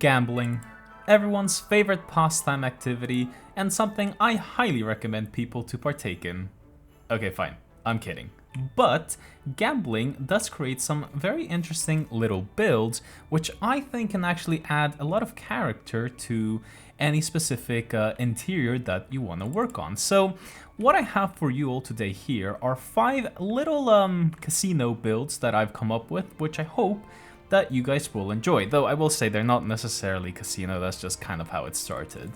Gambling. Everyone's favorite pastime activity and something I highly recommend people to partake in. Okay, fine, I'm kidding. But gambling does create some very interesting little builds, which I think can actually add a lot of character to any specific interior that you want to work on. So what I have for you all today here are 5 little casino builds that I've come up with, which I hope that you guys will enjoy. Though I will say they're not necessarily casino, that's just kind of how it started.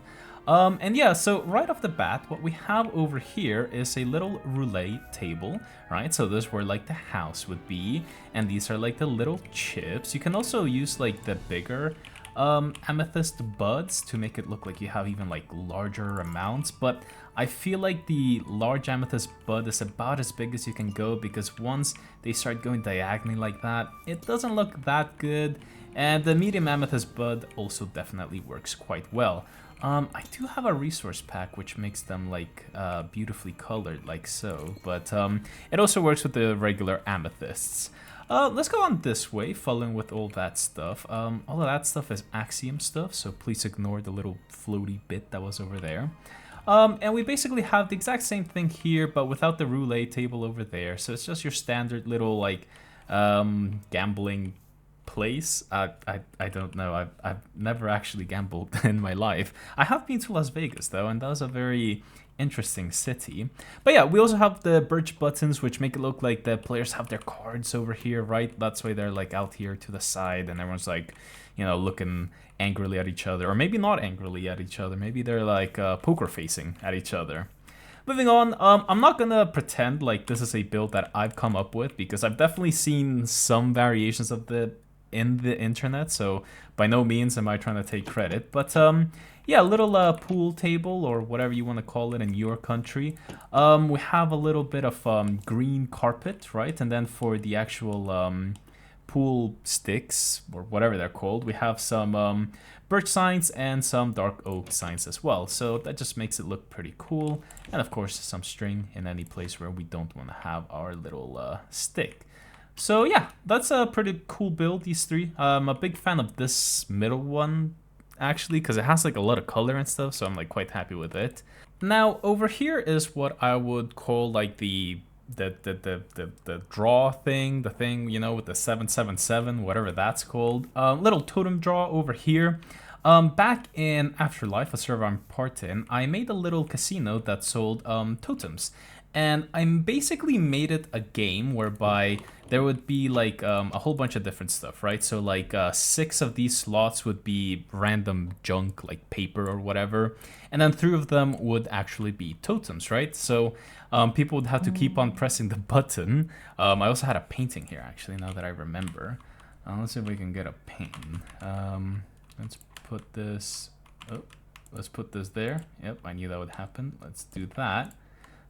And yeah, so right off the bat, what we have over here is a little roulette table, right? So this is where like the house would be, and these are like the little chips. You can also use like the bigger amethyst buds to make it look like you have even like larger amounts, but I feel like the large amethyst bud is about as big as you can go, because once they start going diagonally like that, it doesn't look that good. And the medium amethyst bud also definitely works quite well. I do have a resource pack which makes them like beautifully colored like so, but it also works with the regular amethysts. Let's go on this way, following with all that stuff. All of that stuff is axiom stuff, so please ignore the little floaty bit that was over there. And we basically have the exact same thing here, but without the roulette table over there. So it's just your standard little like gambling place. I don't know. I've never actually gambled in my life. I have been to Las Vegas though, and that was a very interesting city. But yeah, we also have the birch buttons, which make it look like the players have their cards over here, right? That's why they're like out here to the side, and everyone's like, you know, looking angrily at each other, or maybe not angrily at each other. Maybe they're like poker facing at each other. Moving on, I'm not gonna pretend like this is a build that I've come up with, because I've definitely seen some variations of in the internet, so by no means am I trying to take credit. But yeah, a little pool table, or whatever you want to call it in your country. We have a little bit of green carpet, right? And then for the actual pool sticks, or whatever they're called, we have some birch signs and some dark oak signs as well. So that just makes it look pretty cool. And of course, some string in any place where we don't want to have our little stick. So yeah, that's a pretty cool build, these 3. I'm a big fan of this middle one, actually, because it has like a lot of color and stuff, so I'm like quite happy with it. Now, over here is what I would call like the draw thing, the thing, you know, with the 777, whatever that's called. Little totem draw over here. Back in Afterlife, a server I'm part in, I made a little casino that sold totems. And I basically made it a game whereby there would be like a whole bunch of different stuff, right? So like 6 of these slots would be random junk, like paper or whatever. And then 3 of them would actually be totems, right? So people would have to keep on pressing the button. I also had a painting here, actually, now that I remember. Let's see if we can get a painting. Let's put this... Oh, let's put this there. Yep, I knew that would happen. Let's do that.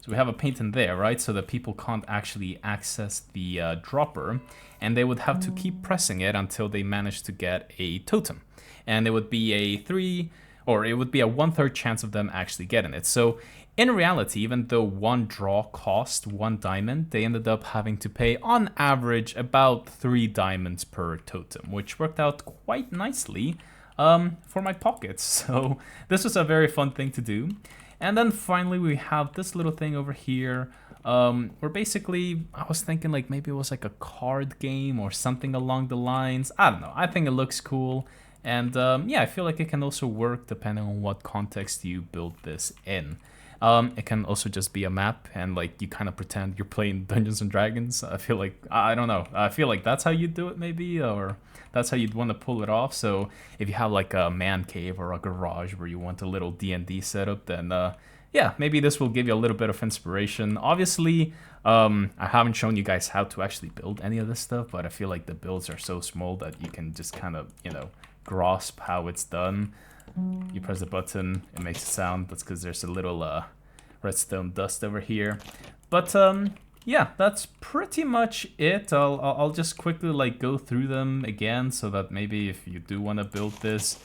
So we have a painting there, right? So that people can't actually access the dropper, and they would have to keep pressing it until they manage to get a totem. And it would be a 1/3 chance of them actually getting it. So in reality, even though one draw cost 1 diamond, they ended up having to pay on average about 3 diamonds per totem, which worked out quite nicely for my pockets. So this was a very fun thing to do. And then finally we have this little thing over here, where basically I was thinking like maybe it was like a card game or something along the lines. I don't know. I think it looks cool. And yeah, I feel like it can also work depending on what context you build this in. It can also just be a map, and like you kind of pretend you're playing Dungeons and Dragons. I feel like, I don't know, I feel like that's how you do it maybe, or that's how you'd want to pull it off. So if you have like a man cave or a garage where you want a little D&D setup, then yeah, maybe this will give you a little bit of inspiration. Obviously, I haven't shown you guys how to actually build any of this stuff, but I feel like the builds are so small that you can just kind of, you know, grasp how it's done. You press the button, it makes a sound. That's because there's a little redstone dust over here. But yeah, that's pretty much it. I'll just quickly like go through them again, so that maybe if you do want to build this,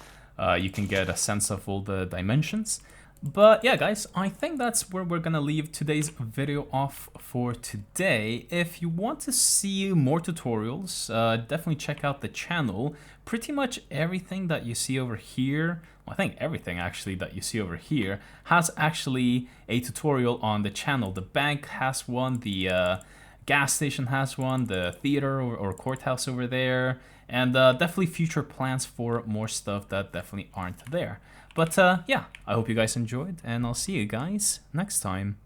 you can get a sense of all the dimensions. But yeah, guys, I think that's where we're gonna leave today's video off for today. If you want to see more tutorials, definitely check out the channel. Pretty much everything that you see over here, well, I think everything actually that you see over here has actually a tutorial on the channel. The bank has one, the gas station has one, the theater or courthouse over there, and definitely future plans for more stuff that definitely aren't there. But yeah, I hope you guys enjoyed, and I'll see you guys next time.